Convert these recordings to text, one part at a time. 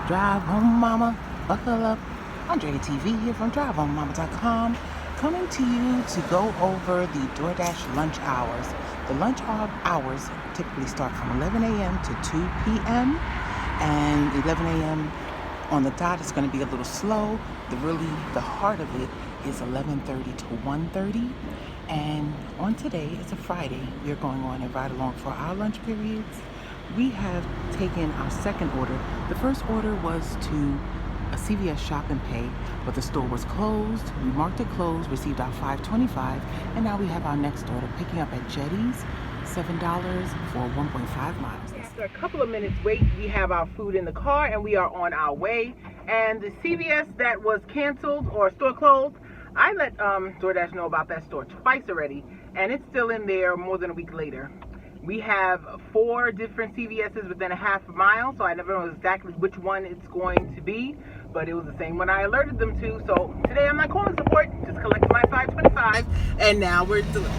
Drive home, mama, buckle up. Andre TV here from DriveHomeMama.com, coming to you to go over the Doordash lunch hours. The lunch hours typically start from 11 a.m. to 2 p.m. and 11 a.m. on the dot is going to be a little slow. The heart of it is 11:30 to 1:30. And on today, it's a Friday, we're going on a ride along for our lunch periods. We have taken our second order. The first order was to a CVS Shop and Pay, but the store was closed. We marked it closed, received our $5.25, and now we have our next order picking up at Jetty's, $7 for 1.5 miles. After a couple of minutes wait, we have our food in the car and we are on our way. And the CVS that was canceled or store closed, I let Doordash know about that store twice already, and it's still in there more than a week later. We have 4 different CVS's within a half a mile, so I never know exactly which one it's going to be, but it was the same one I alerted them to. So today I'm not calling support, just collecting my $5.25, and now we're delivering.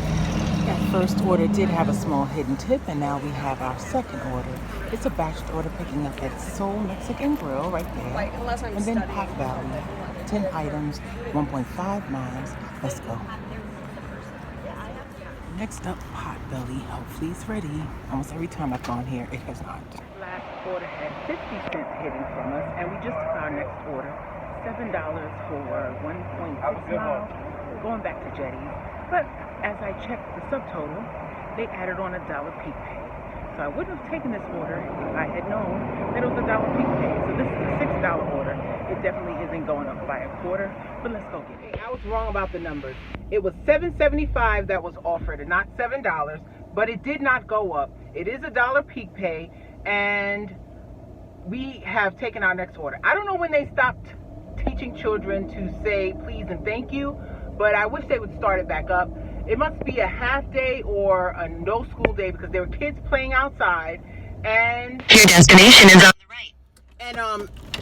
That first order did have a small hidden tip, and now we have our second order. It's a batched order picking up at Soul Mexican Grill right there, and then Pack Valley, 10 items, 1.5 miles. Let's go. Next up, Potbelly. Hopefully it's ready. Almost every time I've gone here, it has not. Last order had 50 cents hidden from us, and we just took our next order, $7 for 1.6 miles, going back to Jetty's. But as I checked the subtotal, they added on $1 peak pay. So I wouldn't have taken this order if I had known that it was $1 peak pay. So this is a $6 order. It definitely isn't going up by a quarter, but let's go get it. I was wrong about the numbers. It was $7.75 that was offered and not $7, but it did not go up. It is $1 peak pay, and we have taken our next order. I don't know when they stopped teaching children to say please and thank you, but I wish they would start it back up. It must be a half day or a no school day because there were kids playing outside, and your destination is on the right. And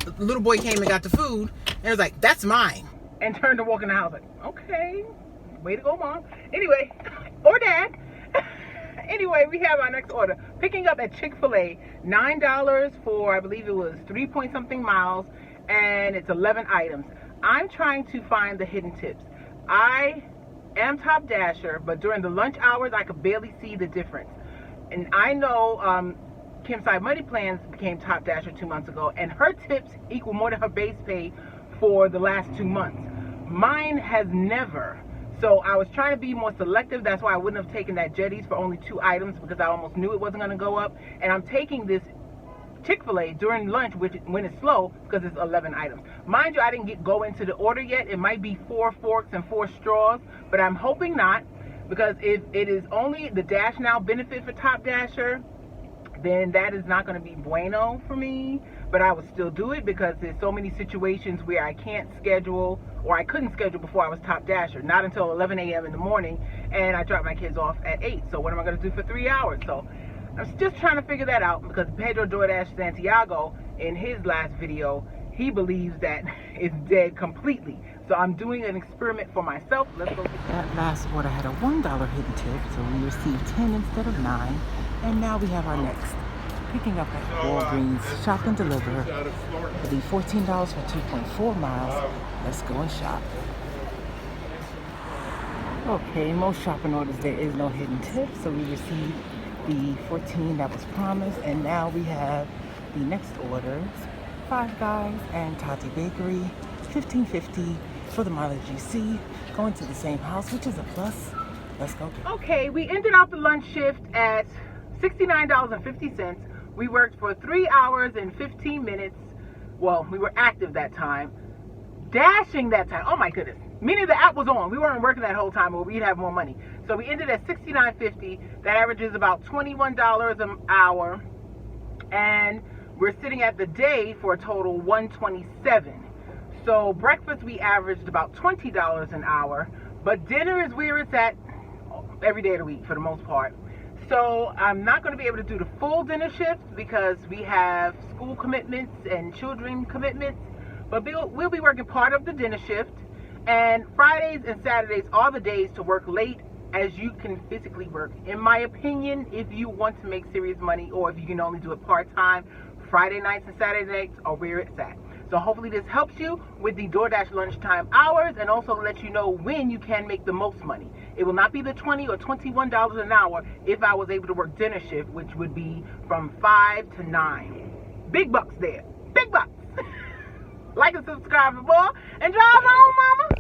the little boy came and got the food and was like, "That's mine," and turned to walk in the house like, "Okay, way to go, Mom." Anyway, or Dad. Anyway, we have our next order picking up at Chick-fil-A, $9 for I believe it was 3-point-something miles, and it's 11 items. I'm trying to find the hidden tips. I am Top Dasher, but during the lunch hours I could barely see the difference. And I know Kim's Side Money Plans became Top Dasher 2 months ago, and her tips equal more than her base pay for the last 2 months. Mine has never. So I was trying to be more selective. That's why I wouldn't have taken that Jetty's for only 2 items, because I almost knew it wasn't going to go up. And I'm taking this Chick-fil-A during lunch, when it's slow, because it's 11 items. Mind you, I didn't go into the order yet. It might be 4 forks and 4 straws, but I'm hoping not, because if it is only the Dash Now benefit for Top Dasher, then that is not going to be bueno for me. But I would still do it because there's so many situations where I can't schedule, or I couldn't schedule before I was Top Dasher, not until 11 a.m. in the morning, and I drop my kids off at 8. So what am I going to do for 3 hours? So I'm just trying to figure that out, because Pedro Doordash Santiago, in his last video, he believes that it's dead completely. So I'm doing an experiment for myself. Let's go. That last order had a $1 hidden tip, so we received 10 instead of 9. And now we have our next. Picking up at Walgreens, Shop and Deliver. It'll be $14 for 2.4 miles. Let's go and shop. Okay, most shopping orders there is no hidden tip, so we received the 14 that was promised, and now we have the next orders. Five Guys and Tati Bakery, $15.50 for the mileage you see. Going to the same house, which is a plus. Let's go. Okay, we ended out the lunch shift at $69.50. We worked for 3 hours and 15 minutes. Well, we were active that time. Dashing that time. Oh my goodness. Meaning the app was on. We weren't working that whole time, or we'd have more money. So we ended at $69.50. That averages about $21 an hour. And we're sitting at the day for a total $127. So breakfast we averaged about $20 an hour. But dinner is where it's at every day of the week for the most part. So I'm not going to be able to do the full dinner shift because we have school commitments and children commitments. But we'll be working part of the dinner shift. And Fridays and Saturdays are the days to work late, as you can physically work. In my opinion, if you want to make serious money, or if you can only do it part-time, Friday nights and Saturday nights are where it's at. So hopefully this helps you with the DoorDash lunchtime hours, and also lets you know when you can make the most money. It will not be the $20 or $21 an hour if I was able to work dinner shift, which would be from 5 to 9. Big bucks there. Big bucks. Like and subscribe for more, and drive home, mama.